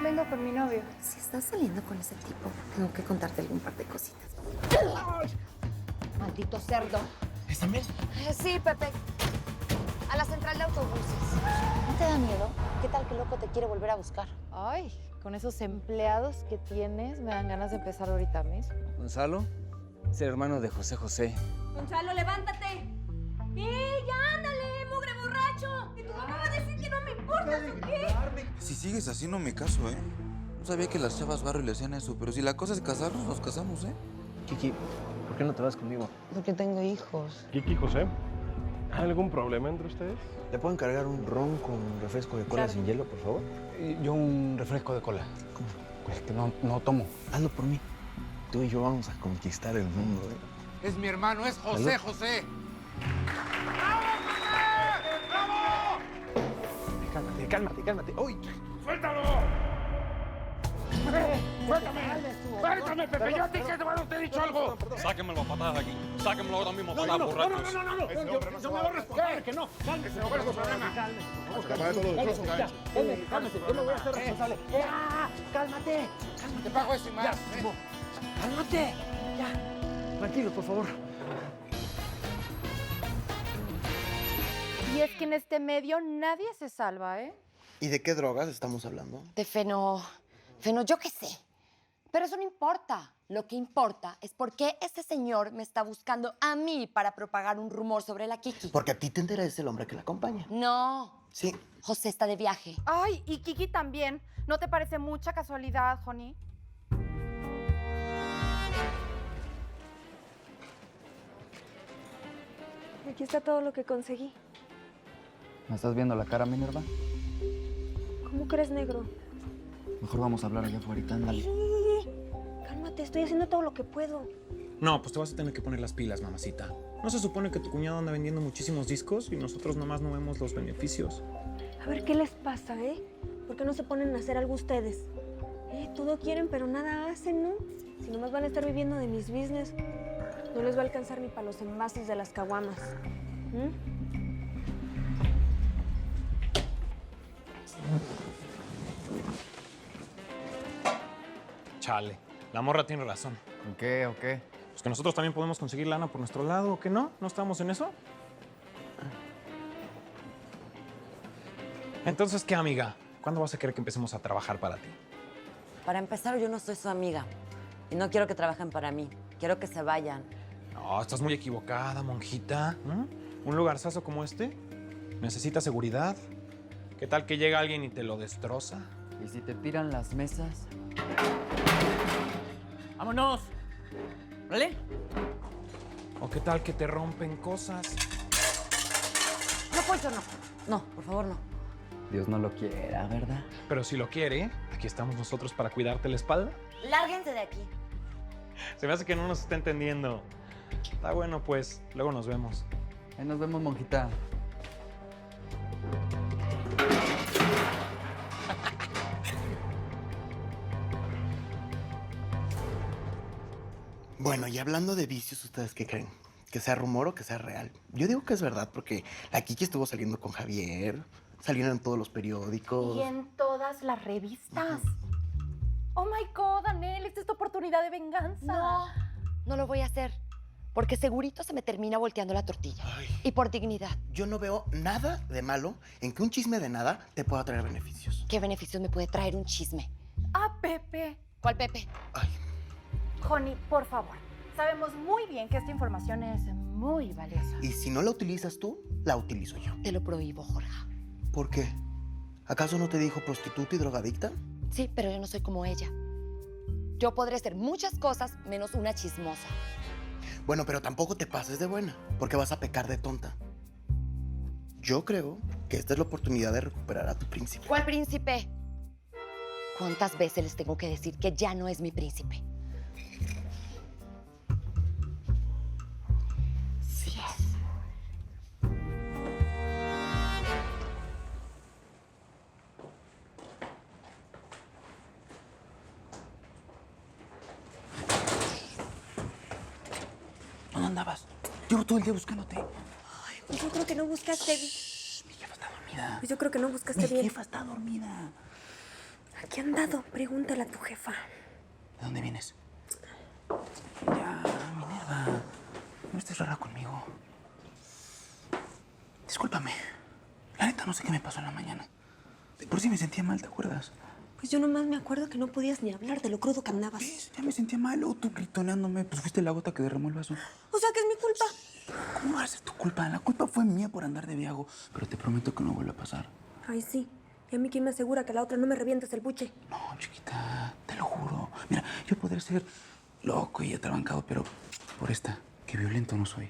Vengo con mi novio. Si estás saliendo con ese tipo, tengo que contarte algún par de cositas. Maldito cerdo. ¿Es también? Sí, Pepe. A la central de autobuses. ¿No te da miedo? ¿Qué tal que loco te quiere volver a buscar? Ay, con esos empleados que tienes, me dan ganas de empezar ahorita mismo. Gonzalo es el hermano de José José. Gonzalo, levántate. ¡Ya, ándale, mugre borracho! ¿Y tu mamá va a decir que no me importas o qué? Si sigues así no me caso, ¿eh? No sabía que las chavas barrio le hacían eso, pero si la cosa es casarnos, nos casamos, ¿eh? Kiki, ¿por qué no te vas conmigo? Porque tengo hijos. Kiki, José, ¿hay algún problema entre ustedes? ¿Le puedo encargar un ron con refresco de cola sin hielo, por favor? Yo un refresco de cola. ¿Cómo? Pues que no tomo. Hazlo por mí. Tú y yo vamos a conquistar el mundo, ¿eh? Es mi hermano, es José, José. Cálmate. ¡Uy! ¡Suéltalo! ¡Suéltame, Pepe! ¡Yo a ti que te he dicho algo! Sáquenmelo a patadas de aquí. Sáquenmelo ahora mismo a patadas, borrachos. No me va a responder. Que no. Cálmese, no es tu problema. Cálmate, yo me voy a hacer responsable. ¡Cálmate! Te pago eso y más. ¡Cálmate! Ya. Tranquilo, por favor. Y es que en este medio nadie se salva, ¿eh? ¿Y de qué drogas estamos hablando? De feno, yo qué sé. Pero eso no importa. Lo que importa es por qué este señor me está buscando a mí para propagar un rumor sobre la Kiki. Porque a ti te interesa el hombre que la acompaña. No. Sí. José está de viaje. Ay, y Kiki también. ¿No te parece mucha casualidad, Honey? Aquí está todo lo que conseguí. ¿Me estás viendo la cara, Minerva? ¿Cómo crees, negro? Mejor vamos a hablar allá afuera, ándale. Cálmate, estoy haciendo todo lo que puedo. No, pues te vas a tener que poner las pilas, mamacita. ¿No se supone que tu cuñado anda vendiendo muchísimos discos y nosotros nomás no vemos los beneficios? A ver, ¿qué les pasa, eh? ¿Por qué no se ponen a hacer algo ustedes? Todo quieren, pero nada hacen, ¿no? Si nomás van a estar viviendo de mis business, no les va a alcanzar ni para los envases de las caguamas. Chale, la morra tiene razón. ¿En qué o qué? Pues que nosotros también podemos conseguir lana por nuestro lado, ¿o qué no? ¿No estamos en eso? Entonces, ¿qué, amiga? ¿Cuándo vas a querer que empecemos a trabajar para ti? Para empezar, yo no soy su amiga. Y no quiero que trabajen para mí. Quiero que se vayan. No, estás muy equivocada, monjita. Un lugarzazo como este necesita seguridad. ¿Qué tal que llega alguien y te lo destroza? ¿Y si te tiran las mesas? ¡Vámonos! ¿Vale? ¿O qué tal que te rompen cosas? No, Poncho, no. No, por favor, no. Dios no lo quiera, ¿verdad? Pero si lo quiere, aquí estamos nosotros para cuidarte la espalda. Lárguense de aquí. Se me hace que no nos está entendiendo. Está bueno, pues. Luego nos vemos. Ahí nos vemos, monjita. Bueno, y hablando de vicios, ¿ustedes qué creen? ¿Que sea rumor o que sea real? Yo digo que es verdad porque la Kiki estuvo saliendo con Javier, salieron en todos los periódicos. Y en todas las revistas. Oh my God, Anel, esta es tu oportunidad de venganza. No lo voy a hacer. Porque segurito se me termina volteando la tortilla. Ay. Y por dignidad. Yo no veo nada de malo en que un chisme de nada te pueda traer beneficios. ¿Qué beneficios me puede traer un chisme? Ah, Pepe. ¿Cuál Pepe? Ay, Honey, por favor. Sabemos muy bien que esta información es muy valiosa. y si no la utilizas tú, la utilizo yo. Te lo prohíbo, Jorge. ¿Por qué? ¿Acaso no te dijo prostituta y drogadicta? Sí, pero yo no soy como ella. Yo podré ser muchas cosas menos una chismosa. Bueno, pero tampoco te pases de buena, porque vas a pecar de tonta. Yo creo que esta es la oportunidad de recuperar a tu príncipe. ¿Cuál príncipe? ¿Cuántas veces les tengo que decir que ya no es mi príncipe? Sí es. ¿Dónde andabas? Llevo todo el día buscándote. Pues yo creo que no buscaste... Mi jefa está dormida. Pues yo creo que no buscaste Mi bien. jefa está dormida. Aquí han dado, pregúntale a tu jefa. ¿De dónde vienes? Ya, Minerva. No estés rara conmigo. Discúlpame. La neta, no sé qué me pasó en la mañana. De por sí me sentía mal, ¿te acuerdas? Pues yo nomás me acuerdo que no podías ni hablar de lo crudo que andabas. ¿Ves? Ya me sentía mal. Luego tú gritoneándome. Pues fuiste la gota que derramó el vaso. O sea que es mi culpa. ¿Cómo va a ser tu culpa? La culpa fue mía por andar de viago. Pero te prometo que no vuelve a pasar. Ay, sí. ¿Y a mí quién me asegura que la otra no me revientes el buche? No, chiquita. Te lo juro. Mira, yo podré ser loco y atrabancado, pero por esta, que violento no soy.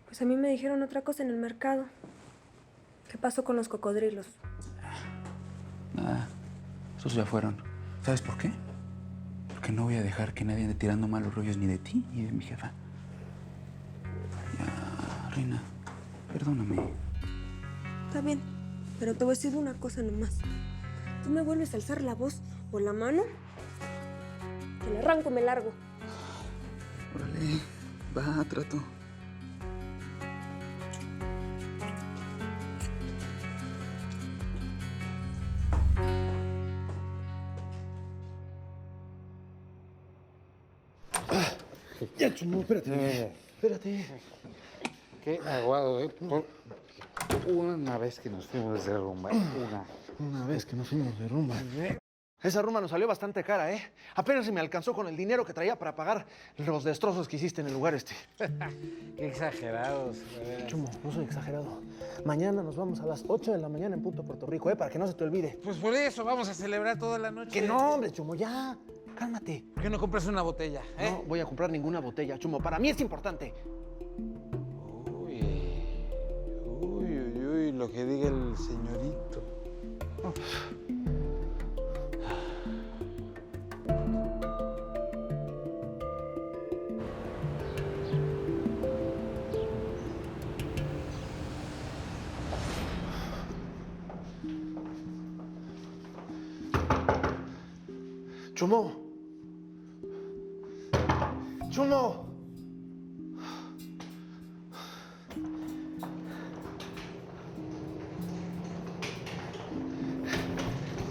Pues a mí me dijeron otra cosa en el mercado. ¿Qué pasó con los cocodrilos? Nada. Esos ya fueron. ¿Sabes por qué? Porque no voy a dejar que nadie ande tirando malos rollos ni de ti ni de mi jefa. Ya, reina, perdóname. Está bien, pero te voy a decir una cosa nomás. Tú me vuelves a alzar la voz o la mano, te la arranco y me largo. Órale, va, trato. Ya, Chumo, espérate. Espérate. Qué aguado, ¿eh? Una vez que nos fuimos de rumba. Una vez que nos fuimos de rumba. Esa rumba nos salió bastante cara, ¿eh? Apenas se me alcanzó con el dinero que traía para pagar los destrozos que hiciste en el lugar este. Qué exagerados. Chumo, no soy exagerado. Mañana nos vamos a las 8 de la mañana en punto Puerto Rico, ¿eh? Para que no se te olvide. Pues por eso vamos a celebrar toda la noche. Que no, hombre, Chumo, ya. Cálmate. ¿Por qué no compras una botella, eh? No voy a comprar ninguna botella, Chumo. Para mí es importante. Uy, lo que diga el señorito. Chumo. Chumo.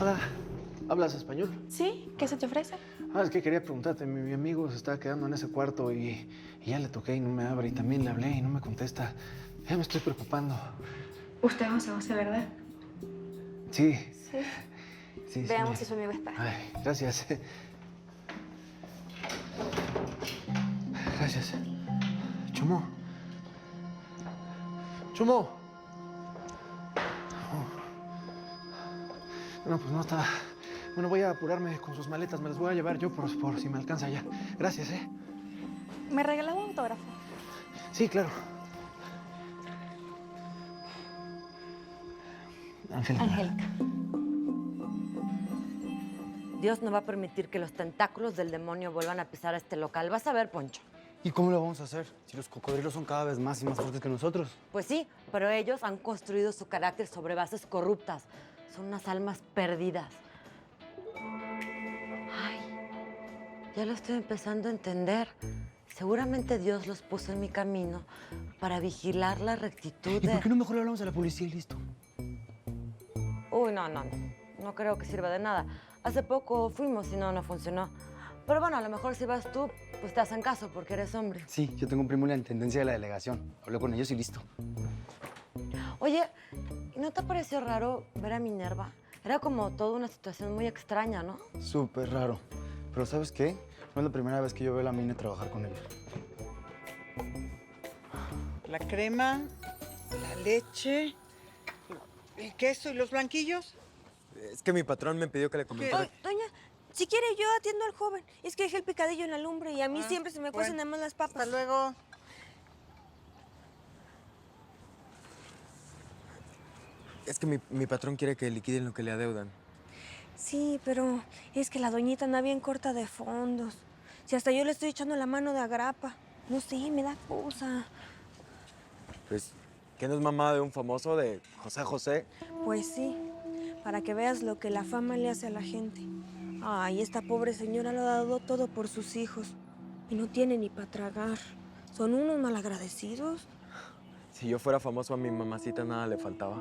Hola, ¿hablas español? Sí, ¿qué se te ofrece? Es que quería preguntarte, mi amigo se está quedando en ese cuarto y ya le toqué y no me abre, y también le hablé y no me contesta. Ya me estoy preocupando. Usted es José, ¿verdad? Sí. Sí. Sí, Veamos sí. si su amigo está. Ay, gracias. Gracias. Chumo. Chumo. No, pues no está. Bueno, voy a apurarme con sus maletas. Me las voy a llevar yo por si me alcanza ya. Gracias, ¿eh? ¿Me regalaba un autógrafo? Sí, claro. Angélica. Dios no va a permitir que los tentáculos del demonio vuelvan a pisar a este local. Vas a ver, Poncho. ¿Y cómo lo vamos a hacer? Si los cocodrilos son cada vez más y más fuertes que nosotros. Pues sí, pero ellos han construido su carácter sobre bases corruptas. Son unas almas perdidas. Ay, ya lo estoy empezando a entender. Seguramente Dios los puso en mi camino para vigilar la rectitud ¿Y de... por qué no mejor le hablamos a la policía y listo? Uy, no. No creo que sirva de nada. Hace poco fuimos y no funcionó. Pero bueno, a lo mejor si vas tú, pues te hacen caso porque eres hombre. Sí, yo tengo un primo en la intendencia de la delegación. Hablé con ellos y listo. Oye, ¿no te pareció raro ver a Minerva? Era como toda una situación muy extraña, ¿no? Súper raro. Pero ¿sabes qué? No es la primera vez que yo veo a la Mine trabajar con él. La crema, la leche, el queso y los blanquillos. Es que mi patrón me pidió que le comentara. Doña, si quiere yo atiendo al joven. Es que dejé el picadillo en la lumbre y a mí siempre se me cuecen nada más las papas. Hasta luego. Es que mi patrón quiere que liquiden lo que le adeudan. Sí, pero es que la doñita anda bien corta de fondos. Si hasta yo le estoy echando la mano de agrapa. No sé, me da cosa. Pues, ¿qué no es mamá de un famoso de José José? Pues sí, para que veas lo que la fama le hace a la gente. Ay, esta pobre señora lo ha dado todo por sus hijos. Y no tiene ni para tragar. Son unos malagradecidos. Si yo fuera famoso, a mi mamacita nada le faltaba.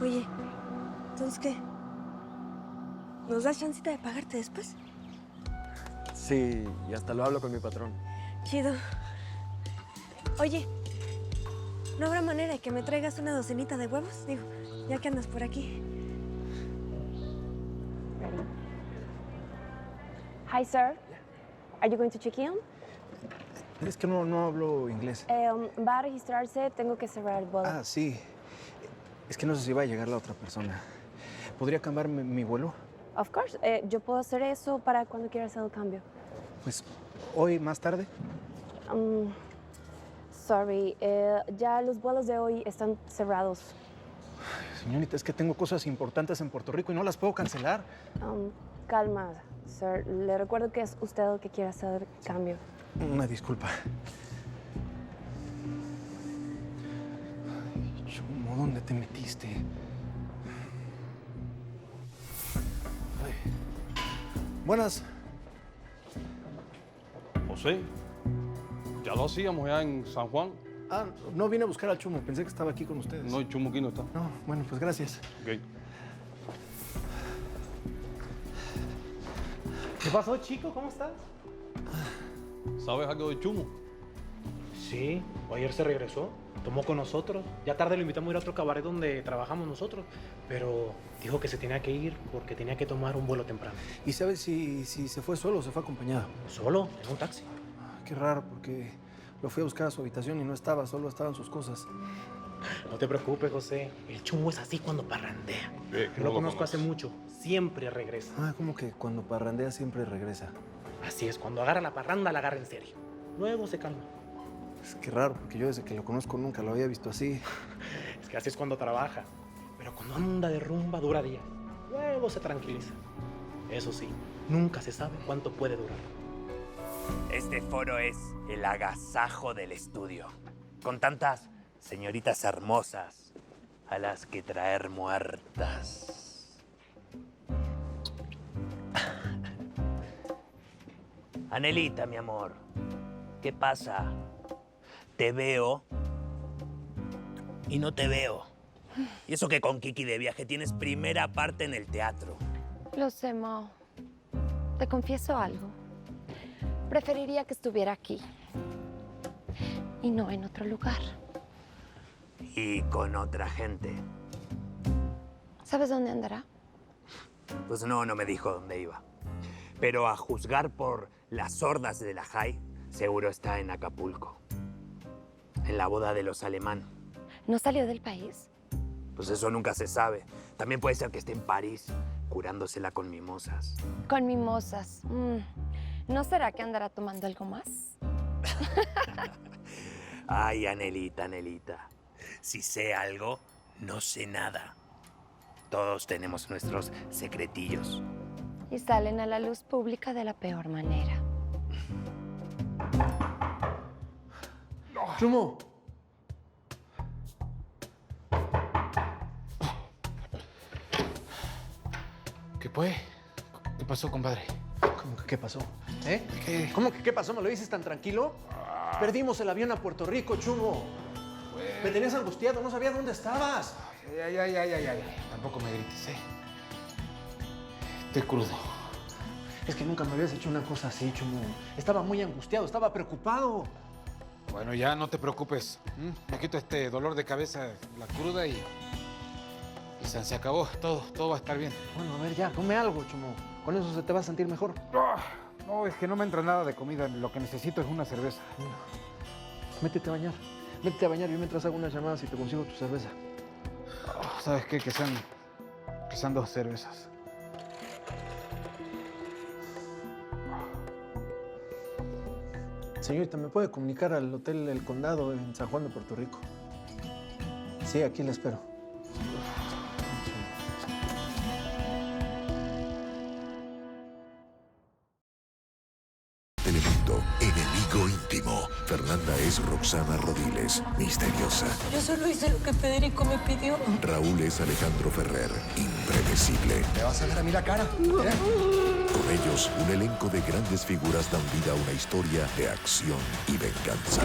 Oye, ¿entonces qué? ¿Nos das chancita de pagarte después? Sí, y hasta lo hablo con mi patrón. Chido. Oye, ¿no habrá manera de que me traigas una docenita de huevos? Digo, ya que andas por aquí. Hi, sir. Are you going to check in? Es que no hablo inglés. Va a registrarse, tengo que cerrar el vuelo. Ah, sí. Es que no sé si va a llegar la otra persona. ¿Podría cambiar mi vuelo? Of course. Yo puedo hacer eso para cuando quiera hacer el cambio. Pues, ¿hoy más tarde? Sorry, ya los vuelos de hoy están cerrados. Señorita, es que tengo cosas importantes en Puerto Rico y no las puedo cancelar. Calma, sir. Le recuerdo que es usted el que quiere hacer el cambio. Una disculpa. Ay, Chumo, ¿dónde te metiste? Ay. Buenas. José, ya lo hacíamos ya en San Juan. Ah, no vine a buscar al Chumo. Pensé que estaba aquí con ustedes. No, el Chumo aquí no está. No, bueno, pues gracias. Ok. ¿Qué pasó, chico? ¿Cómo estás? ¿Sabes algo de Chumo? Sí, ayer se regresó, tomó con nosotros. Ya tarde lo invitamos a ir a otro cabaret donde trabajamos nosotros, pero dijo que se tenía que ir porque tenía que tomar un vuelo temprano. ¿Y sabes si se fue solo o se fue acompañado? ¿Solo? En un taxi. Qué raro, porque lo fui a buscar a su habitación y no estaba, solo estaban sus cosas. No te preocupes, José. El Chumo es así cuando parrandea. Yo lo conozco hace mucho. Siempre regresa. Ah, como que cuando parrandea siempre regresa. Así es, cuando agarra la parranda, la agarra en serio. Luego se calma. Es que raro, porque yo desde que lo conozco nunca lo había visto así. Es que así es cuando trabaja. Pero cuando anda de rumba dura días. Luego se tranquiliza. Eso sí, nunca se sabe cuánto puede durar. Este foro es el agasajo del estudio. Con tantas señoritas hermosas a las que traer muertas. Anelita, mi amor, ¿qué pasa? Te veo y no te veo. Y eso que con Kiki de viaje tienes primera parte en el teatro. Lo sé, Mao. Te confieso algo. Preferiría que estuviera aquí y no en otro lugar. Y con otra gente. ¿Sabes dónde andará? Pues no me dijo dónde iba. Pero a juzgar por las sordas de la Jai, seguro está en Acapulco. En la boda de los Alemán. ¿No salió del país? Pues eso nunca se sabe. También puede ser que esté en París, curándosela con mimosas. Con mimosas. ¿No será que andará tomando algo más? Ay, Anelita, Anelita. Si sé algo, no sé nada. Todos tenemos nuestros secretillos. Y salen a la luz pública de la peor manera. ¡Chumo! ¿Qué fue? ¿Qué pasó, compadre? ¿Cómo que qué pasó? ¿Eh? ¿Qué? ¿Cómo que qué pasó? ¿Me lo dices tan tranquilo? Perdimos el avión a Puerto Rico, Chumo. Me tenías angustiado, no sabía dónde estabas. Ay. Tampoco me grites, ¿eh? Estoy crudo. Es que nunca me habías hecho una cosa así, Chumo. Estaba muy angustiado, estaba preocupado. Bueno, ya no te preocupes. Me quito este dolor de cabeza, la cruda y se acabó. Todo va a estar bien. Bueno, a ver, ya, come algo, Chumo. Con eso se te va a sentir mejor. No, es que no me entra nada de comida. Lo que necesito es una cerveza. Métete a bañar. Métete a bañar. Yo mientras hago unas llamadas y te consigo tu cerveza. ¿Sabes qué? Que sean 2 cervezas. Señorita, ¿me puede comunicar al Hotel El Condado en San Juan de Puerto Rico? Sí, aquí la espero. Telemundo, enemigo íntimo. Fernanda es Roxana Rodiles, misteriosa. Yo solo hice lo que Federico me pidió. Raúl es Alejandro Ferrer, impredecible. ¿Me vas a ver a mí la cara? Con ellos, un elenco de grandes figuras dan vida a una historia de acción y venganza.